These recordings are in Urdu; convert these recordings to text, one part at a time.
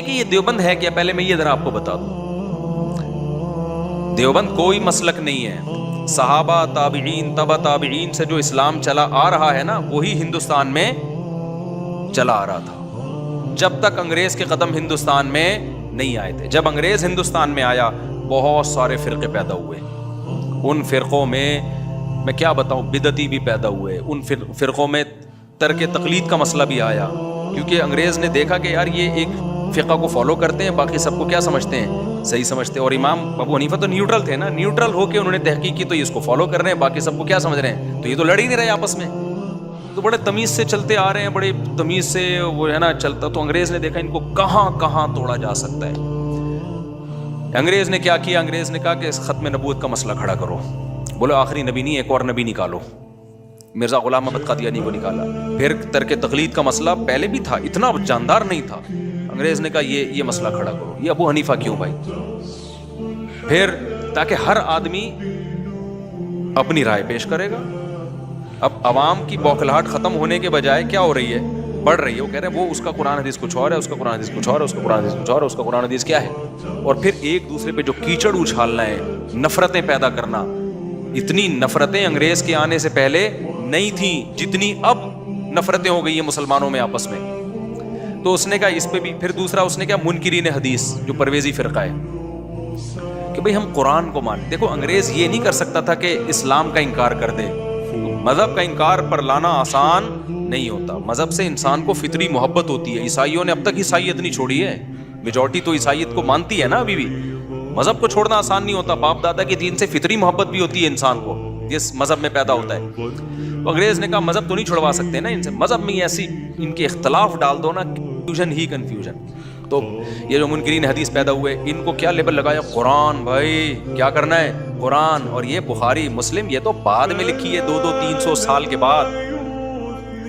کہ یہ دیوبند ہے کیا، پہلے میں یہ ذرا آپ کو بتا دوں. دیوبند کوئی مسلک نہیں ہے. صحابہ، تابعین، تبع تابعین سے جو اسلام چلا آ رہا ہے نا، وہی ہندوستان میں چلا آ رہا تھا جب تک انگریز کے قدم ہندوستان میں نہیں آئے تھے. جب انگریز ہندوستان میں آیا بہت سارے فرقے پیدا ہوئے. ان فرقوں میں کیا بتاؤں، بدعتی بھی پیدا ہوئے. ان فرقوں میں ترک تقلید کا مسئلہ بھی آیا، کیونکہ انگریز نے دیکھا کہ یار یہ ایک فقہ کو فالو کرتے ہیں، باقی سب کو کیا سمجھتے ہیں، صحیح سمجھتے ہیں. اور امام ابو حنیفہ تو نیوٹرل تھے نا، نیوٹرل ہو کے انہوں نے تحقیق کی تو یہ اس کو فالو کر رہے ہیں، باقی سب کو کیا سمجھ رہے ہیں، تو یہ تو لڑ ہی نہیں رہے آپس میں. تو بڑے تمیز سے چلتے آ رہے ہیں، بڑے تمیز سے وہ ہے نا چلتا. تو انگریز نے دیکھا ان کو کہاں کہاں توڑا جا سکتا ہے. انگریز نے کیا کیا، انگریز نے کہا کہ اس ختم نبوت کا مسئلہ کھڑا کرو. بولو آخری نبی نہیں، ایک اور نبی نکالو. مرزا غلام محمد قادیانی کو نکالا. پھر ترک تقلید کا مسئلہ پہلے بھی تھا، اتنا جاندار نہیں تھا. انگریز نے کہا یہ مسئلہ کھڑا کرو. یہ ابو حنیفہ کیوں بھائی؟ پھر تاکہ ہر آدمی اپنی رائے پیش کرے گا. اب عوام کی بوکھلاہٹ ختم ہونے کے بجائے کیا ہو رہی ہے، بڑھ رہی ہے. وہ کہہ رہے ہیں وہ اس کا قرآن حدیث کچھ اور ہے، اس کا قرآن حدیث کچھ اور ہے، اس کا قرآن حدیث کچھ اور ہے، اس کا قرآن حدیث کیا ہے. اور پھر ایک دوسرے پہ جو کیچڑ اچھالنا ہے، نفرتیں پیدا کرنا. اتنی نفرتیں انگریز کے آنے سے پہلے نہیں تھیں جتنی اب نفرتیں ہو گئی ہیں مسلمانوں میں آپس میں. تو اس نے کہا اس پہ بھی. پھر دوسرا اس نے کہا منکرین حدیث جو پرویزی فرقہ ہے کہ بھئی ہم قرآن کو مانیں. دیکھو انگریز یہ نہیں کر سکتا تھا کہ اسلام کا انکار کر دے. مذہب کا انکار پر لانا آسان نہیں ہوتا. مذہب سے انسان کو فطری محبت ہوتی ہے. عیسائیوں نے اب تک عیسائیت نہیں چھوڑی ہے. میجورٹی تو عیسائیت کو مانتی ہے نا ابھی بھی. مذہب کو چھوڑنا آسان نہیں ہوتا. باپ دادا کے دین سے فطری محبت بھی ہوتی ہے انسان کو جس مذہب میں پیدا ہوتا ہے. تو انگریز نے کہا مذہب تو نہیں چھڑوا سکتے نا ان سے. مذہب میں ایسی ان کے اختلاف ڈال دو نا، کنفیوژن ہی کنفیوژن. تو یہ جو منکرین حدیث پیدا ہوئے، ان کو کیا لیبل لگایا، قرآن. بھائی کیا کرنا ہے، قرآن. اور یہ بخاری مسلم یہ تو بعد میں لکھی ہے، 200-300 سال کے بعد،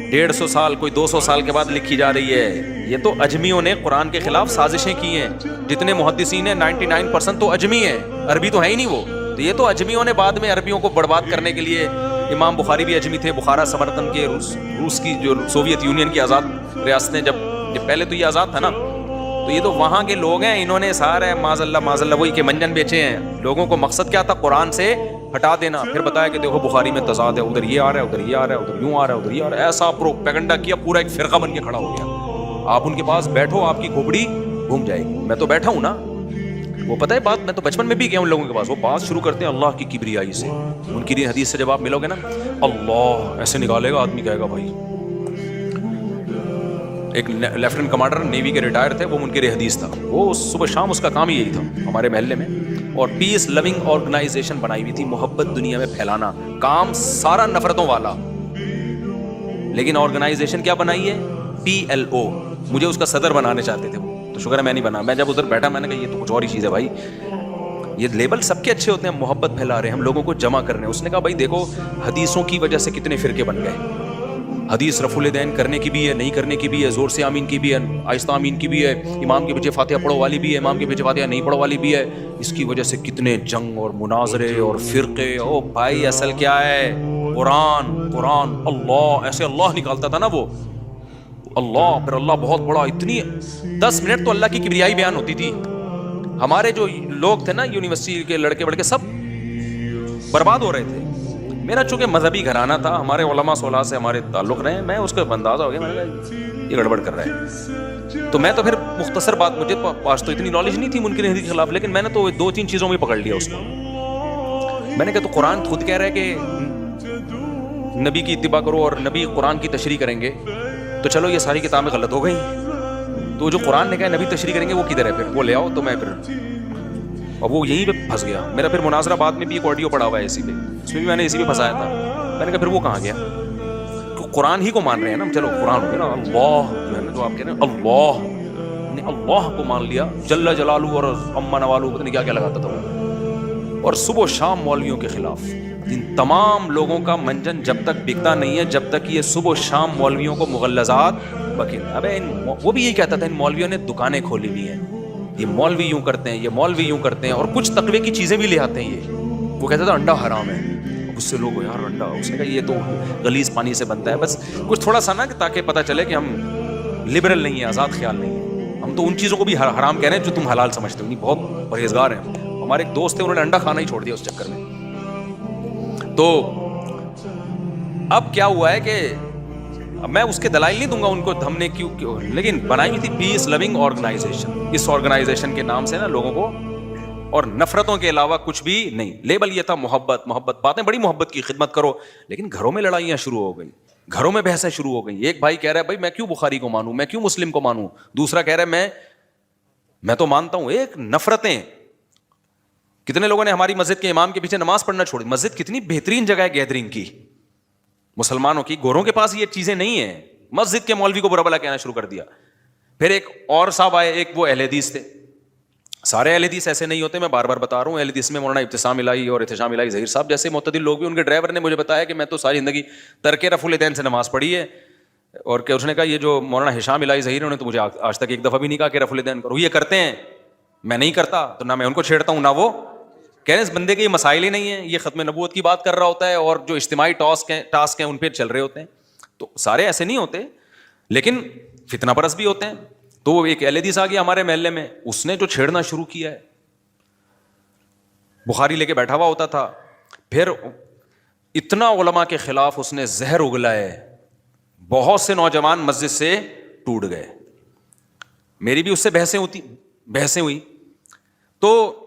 150 سال کوئی 200 سال کے بعد لکھی جا رہی ہے. یہ تو اجمیوں نے قرآن کے خلاف سازشیں کی ہیں. جتنے محدثین ہیں 99% تو اجمی ہیں، عربی تو ہے ہی نہیں وہ. تو یہ تو اجمیوں نے بعد میں عربیوں کو برباد کرنے کے لیے. امام بخاری بھی اجمی تھے. بخارا سمرقند کے روس کی جو سوویت یونین کی آزاد ریاستیں جب پہلے تو یہ آزاد تھا نا، تو یہ تو وہاں کے لوگ ہیں. انہوں نے سارے معاذ اللہ وہی کے منجن بیچے ہیں. لوگوں کو مقصد کیا تھا، قرآن سے ہٹا دینا. پھر بتایا کہ دیکھو بخاری میں تضاد ہے، ادھر یہ آ رہا ہے، ادھر یہ آ رہا ہے، ادھر یوں آ رہا ہے، ادھر یہ آ رہا ہے. ایسا پروپیگنڈا کیا، پورا ایک فرقہ بن کے کھڑا ہو گیا. آپ ان کے پاس بیٹھو آپ کی کھوپڑی گھوم جائے گی. میں تو بیٹھا ہوں نا، وہ پتہ ہے بات، میں تو بچپن میں بھی گیا ان لوگوں کے پاس. وہ بات شروع کرتے ہیں اللہ کی کبریائی سے. منکرین حدیث سے جب آپ ملو گے نا، اللہ ایسے نکالے گا آدمی، کہے گا بھائی. ایک لیفٹیننٹ کمانڈر نیوی کے ریٹائر تھے، وہ منکر حدیث تھا. وہ صبح شام اس کا کام ہی یہی تھا ہمارے محلے میں. اور پیس لونگ آرگنائزیشن بنائی ہوئی تھی، محبت دنیا میں پھیلانا. کام سارا نفرتوں والا، لیکن آرگنائزیشن کیا بنائی ہے، PLO. مجھے اس کا صدر بنانے چاہتے تھے وہ، تو شکر ہے میں نہیں بنا. میں جب ادھر بیٹھا میں نے کہا یہ تو کچھ اور ہی چیز ہے بھائی. یہ لیبل سب کے اچھے ہوتے ہیں، محبت پھیلا رہے ہیں، ہم لوگوں کو جمع کر رہے ہیں. اس نے کہا بھائی دیکھو حدیثوں کی وجہ سے کتنے فرقے بن گئے. حدیث رفع الیدین کرنے کی بھی ہے، نہیں کرنے کی بھی ہے، زور سے آمین کی بھی ہے، آہستہ آمین کی بھی ہے، امام کے پیچھے فاتحہ پڑھو والی بھی ہے، امام کے پیچھے فاتحہ نہیں پڑھو والی بھی ہے. اس کی وجہ سے کتنے جنگ اور مناظرے اور فرقے. او بھائی اصل کیا ہے، قرآن. اللہ ایسے اللہ نکالتا تھا نا وہ، اللہ. پھر اللہ بہت بڑا. اتنی 10 منٹ تو اللہ کی کبریائی بیان ہوتی تھی. ہمارے جو لوگ تھے نا یونیورسٹی کے لڑکے وڑکے سب برباد ہو رہے تھے. میرا چونکہ مذہبی گھرانہ تھا، ہمارے علماء صلاح سے ہمارے تعلق رہے، میں اس کا اندازہ ہو گیا، میں نے کہا یہ گڑبڑ کر رہا ہے. تو میں تو پھر مختصر بات، مجھے پاس تو اتنی نالج نہیں تھی منکر حدیث کے خلاف، لیکن میں نے تو 2-3 چیزوں میں پکڑ لیا اس کو. میں نے کہا تو قرآن خود کہہ رہا ہے کہ نبی کی اتباع کرو اور نبی قرآن کی تشریح کریں گے، تو چلو یہ ساری کتابیں غلط ہو گئیں. تو جو قرآن نے کہا نبی تشریح کریں گے وہ کدھر ہے، پھر وہ لے آؤ. تو میں پھر اور وہ یہیں پہ پھنس گیا. میرا پھر مناظرہ بعد میں بھی ایک آڈیو پڑا ہوا ہے اسی پہ، اس میں بھی میں نے اسی پہ پھنسایا تھا. میں نے کہا پھر وہ کہاں گیا، تو قرآن ہی کو مان رہے ہیں نا. چلو قرآن ہو گیا نا، اللہ جو ہے نا، جو آپ کہہ رہے ہیں اللہ نے اللہ کو مان لیا، جل جلالہ اور اما نوالہ، پتہ نہیں کیا کیا لگاتا تھا وہ. اور صبح و شام مولویوں کے خلاف. ان تمام لوگوں کا منجن جب تک بکتا نہیں ہے، جب تک یہ صبح و شام مولویوں کو مغلظات بکے. ابے وہ بھی یہی کہتا تھا ان مولویوں نے دکانیں کھولی ہوئی ہیں، یہ مولوی یوں کرتے ہیں، یہ مولوی یوں کرتے ہیں، اور کچھ تقوی کی چیزیں بھی لے آتے ہیں. وہ کہتا تھا انڈا حرام ہے. اس سے لوگ یار انڈا، اس نے کہا یہ تو غلیظ پانی سے بنتا ہے. بس کچھ تھوڑا سا نا کہ تاکہ پتہ چلے کہ ہم لبرل نہیں ہیں، آزاد خیال نہیں ہیں. ہم تو ان چیزوں کو بھی حرام کہہ رہے ہیں جو تم حلال سمجھتے ہو. نہیں, بہت پرہیزگار ہیں. ہمارے ایک دوست تھے, انہوں نے انڈا کھانا ہی چھوڑ دیا اس چکر میں. تو اب کیا ہوا ہے کہ میں اس کے دلائل نہیں دوں گا ان کو ہم نے کیوں, لیکن بنائی ہوئی تھی پیس لونگ آرگنائزیشن. اس آرگنائزیشن کے نام سے نا لوگوں کو, اور نفرتوں کے علاوہ کچھ بھی نہیں. لیبل یہ تھا محبت, باتیں بڑی محبت کی, خدمت کرو. لیکن گھروں میں لڑائیاں شروع ہو گئی, گھروں میں بحثیں شروع ہو گئی. ایک بھائی کہہ رہا ہے بھائی میں کیوں بخاری کو مانوں, میں کیوں مسلم کو مانوں. دوسرا کہہ رہا ہے میں تو مانتا ہوں. ایک نفرتیں. کتنے لوگوں نے ہماری مسجد کے امام کے پیچھے نماز پڑھنا چھوڑی. مسجد کتنی بہترین جگہ ہے گیدرنگ کی مسلمانوں کی. گوروں کے پاس یہ چیزیں نہیں ہیں. مسجد کے مولوی کو برا بلا کہنا شروع کر دیا. پھر ایک اور صاحب آئے, ایک وہ اہل حدیث تھے. سارے اہل حدیث ایسے نہیں ہوتے, میں بار بار بتا رہا ہوں. اہل حدیث میں مولانا ابتسام الہی اور احتشام الہی ظہیر صاحب جیسے معتدل لوگ بھی. ان کے ڈرائیور نے مجھے بتایا کہ میں تو ساری زندگی ترک رفع الیدین سے نماز پڑھی ہے, اور کہ اس نے کہا یہ جو مولانا ہشام الہی ظہیر انہوں نے تو مجھے آج تک ایک دفعہ بھی نہیں کہا کہ رفع الیدین کرو. یہ کرتے ہیں, میں نہیں کرتا, تو نہ میں ان کو چھیڑتا ہوں نہ وہ. کہہ رہے ہیں اس بندے کے یہ مسائل ہی نہیں ہیں, یہ ختم نبوت کی بات کر رہا ہوتا ہے اور جو اجتماعی ٹاسک ہیں ان پہ چل رہے ہوتے ہیں. تو سارے ایسے نہیں ہوتے, لیکن فتنہ پرست بھی ہوتے ہیں. تو ایک اہل حدیث آ گیا ہمارے محلے میں, اس نے جو چھیڑنا شروع کیا ہے, بخاری لے کے بیٹھا ہوا ہوتا تھا. پھر اتنا علماء کے خلاف اس نے زہر اگلا ہے, بہت سے نوجوان مسجد سے ٹوٹ گئے. میری بھی اس سے بحثیں ہوئی. تو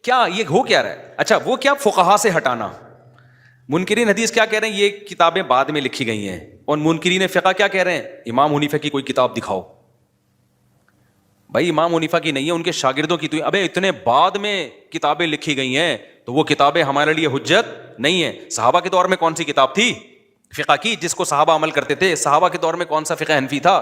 کیا یہ ہو کیا رہا ہے؟ اچھا وہ کیا فقہا سے ہٹانا. منکرین حدیث کیا کہہ رہے ہیں, یہ کتابیں بعد میں لکھی گئی ہیں. اور منکرین فقہ کیا کہہ رہے ہیں, امام حنیفہ کی کوئی کتاب دکھاؤ. بھائی امام حنیفہ کی نہیں ہے, ان کے شاگردوں کی. تو ابے اتنے بعد میں کتابیں لکھی گئی ہیں تو وہ کتابیں ہمارے لیے حجت نہیں ہے. صحابہ کے دور میں کون سی کتاب تھی فقہ کی جس کو صحابہ عمل کرتے تھے؟ صحابہ کے دور میں کون سا فقہ حنفی تھا؟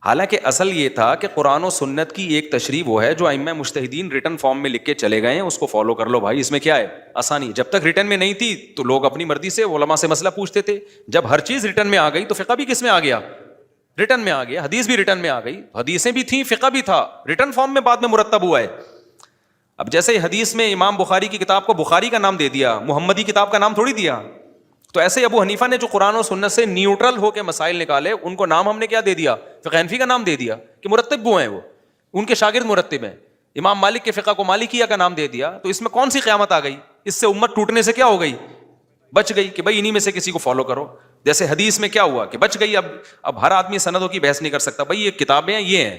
حالانکہ اصل یہ تھا کہ قرآن و سنت کی ایک تشریح وہ ہے جو ائمہ مجتہدین ریٹن فارم میں لکھ کے چلے گئے ہیں, اس کو فالو کر لو بھائی. اس میں کیا ہے آسانی. جب تک ریٹن میں نہیں تھی تو لوگ اپنی مرضی سے علماء سے مسئلہ پوچھتے تھے. جب ہر چیز ریٹن میں آ گئی تو فقہ بھی کس میں آ گیا؟ ریٹن میں آ گیا. حدیث بھی ریٹن میں آ گئی, حدیثیں بھی تھیں, فقہ بھی تھا, ریٹن فارم میں بعد میں مرتب ہوا ہے. اب جیسے حدیث میں امام بخاری کی کتاب کو بخاری کا نام دے دیا, محمدی کتاب کا نام تھوڑی دیا. تو ایسے ابو حنیفہ نے جو قرآن و سنت سے نیوٹرل ہو کے مسائل نکالے, ان کو نام ہم نے کیا دے دیا؟ فقہ حنفی کا نام دے دیا کہ مرتب وہ ہیں, وہ ان کے شاگرد مرتب ہیں. امام مالک کے فقہ کو مالکیہ کا نام دے دیا. تو اس میں کون سی قیامت آ گئی؟ اس سے امت ٹوٹنے سے کیا ہو گئی؟ بچ گئی کہ بھائی انہی میں سے کسی کو فالو کرو. جیسے حدیث میں کیا ہوا کہ بچ گئی. اب ہر آدمی سندوں کی بحث نہیں کر سکتا, بھائی یہ کتابیں ہیں, یہ ہیں.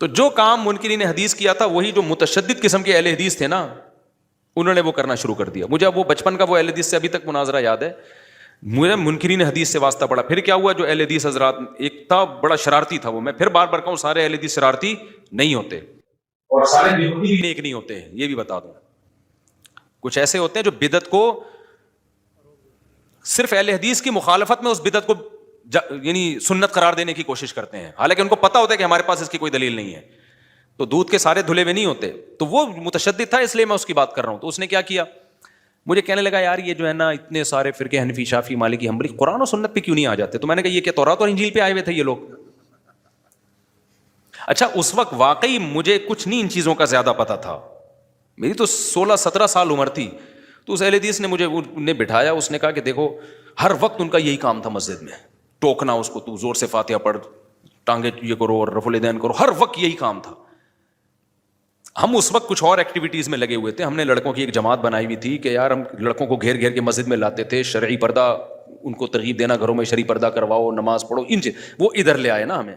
تو جو کام منکرین حدیث کیا تھا وہی جو متشدد قسم کے اہل حدیث تھے نا, انہوں نے وہ کرنا شروع کر دیا. مجھے اب وہ بچپن کا وہ اہل حدیث سے ابھی تک مناظرہ یاد ہے. مجھے منکرین حدیث سے واسطہ پڑا. پھر کیا ہوا, جو اہل حدیث حضرات, ایک تھا بڑا شرارتی تھا وہ. میں پھر بار بار کہوں سارے اہل حدیث شرارتی نہیں ہوتے, اور سارے بیوقوف نیک نہیں ہوتے, یہ بھی بتا دوں. کچھ ایسے ہوتے ہیں جو بدعت کو صرف اہل حدیث کی مخالفت میں اس بدعت کو یعنی سنت قرار دینے کی کوشش کرتے ہیں, حالانکہ ان کو پتہ ہوتا ہے کہ ہمارے پاس اس کی کوئی دلیل نہیں ہے. تو دودھ کے سارے دھلے ہوئے نہیں ہوتے. تو وہ متشدد تھا, اس لیے میں اس کی بات کر رہا ہوں. تو اس نے کیا کیا, مجھے کہنے لگا یار یہ جو ہے نا اتنے سارے فرقے حنفی, شافعی, مالکی, حنبلی, قرآن و سنت پہ کیوں نہیں آ جاتے؟ تو میں نے کہا یہ کیا تورات اور انجیل پہ آئے ہوئے تھے یہ لوگ؟ اچھا اس وقت واقعی مجھے کچھ نہیں ان چیزوں کا زیادہ پتہ تھا, میری تو 16-17 سال عمر تھی. تو اس اہل حدیث نے مجھے بٹھایا, اس نے کہا کہ دیکھو ہر وقت ان کا یہی کام تھا مسجد میں, ٹوکنا اس کو, تو زور سے فاتحہ پڑھ, ٹانگیں یہ کرو اور رفع الیدین کرو, ہر وقت یہی کام تھا. ہم اس وقت کچھ اور ایکٹیویٹیز میں لگے ہوئے تھے. ہم نے لڑکوں کی ایک جماعت بنائی ہوئی تھی کہ یار ہم لڑکوں کو گھیر گھیر کے مسجد میں لاتے تھے, شرعی پردہ ان کو ترغیب دینا, گھروں میں شرعی پردہ کرواؤ, نماز پڑھو, وہ ادھر لے آئے نا ہمیں.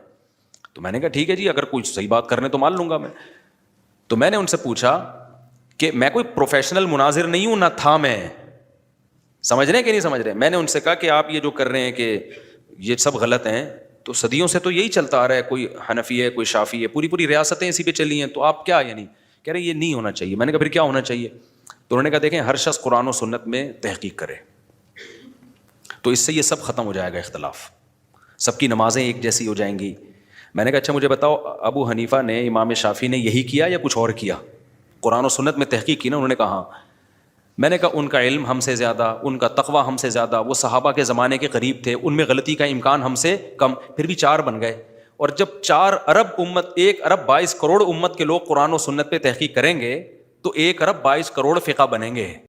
تو میں نے کہا ٹھیک ہے جی, اگر کوئی صحیح بات کرنے تو مان لوں گا میں. تو میں نے ان سے پوچھا کہ میں کوئی پروفیشنل مناظر نہیں ہوں, نہ تھا میں, سمجھ رہے ہیں کہ نہیں سمجھ رہے. میں نے ان سے کہا کہ آپ یہ جو کر رہے ہیں کہ یہ سب غلط ہیں, تو صدیوں سے تو یہی چلتا آ رہا ہے, کوئی حنفی ہے, کوئی شافعی ہے, پوری ریاستیں اسی پہ چلی ہیں, تو آپ کیا یعنی کہہ رہے یہ نہیں ہونا چاہیے. میں نے کہا پھر کیا ہونا چاہیے؟ تو انہوں نے کہا دیکھیں ہر شخص قرآن و سنت میں تحقیق کرے, تو اس سے یہ سب ختم ہو جائے گا اختلاف, سب کی نمازیں ایک جیسی ہو جائیں گی. میں نے کہا اچھا مجھے بتاؤ, ابو حنیفہ نے, امام شافعی نے یہی کیا یا کچھ اور کیا؟ قرآن و سنت میں تحقیق کی نا. انہوں نے کہا ہاں. میں نے کہا ان کا علم ہم سے زیادہ, ان کا تقویٰ ہم سے زیادہ, وہ صحابہ کے زمانے کے قریب تھے, ان میں غلطی کا امکان ہم سے کم, پھر بھی 4 بن گئے. اور جب 4 ارب امت, 1 ارب 22 کروڑ امت کے لوگ قرآن و سنت پہ تحقیق کریں گے تو 1 ارب 22 کروڑ فقہ بنیں گے.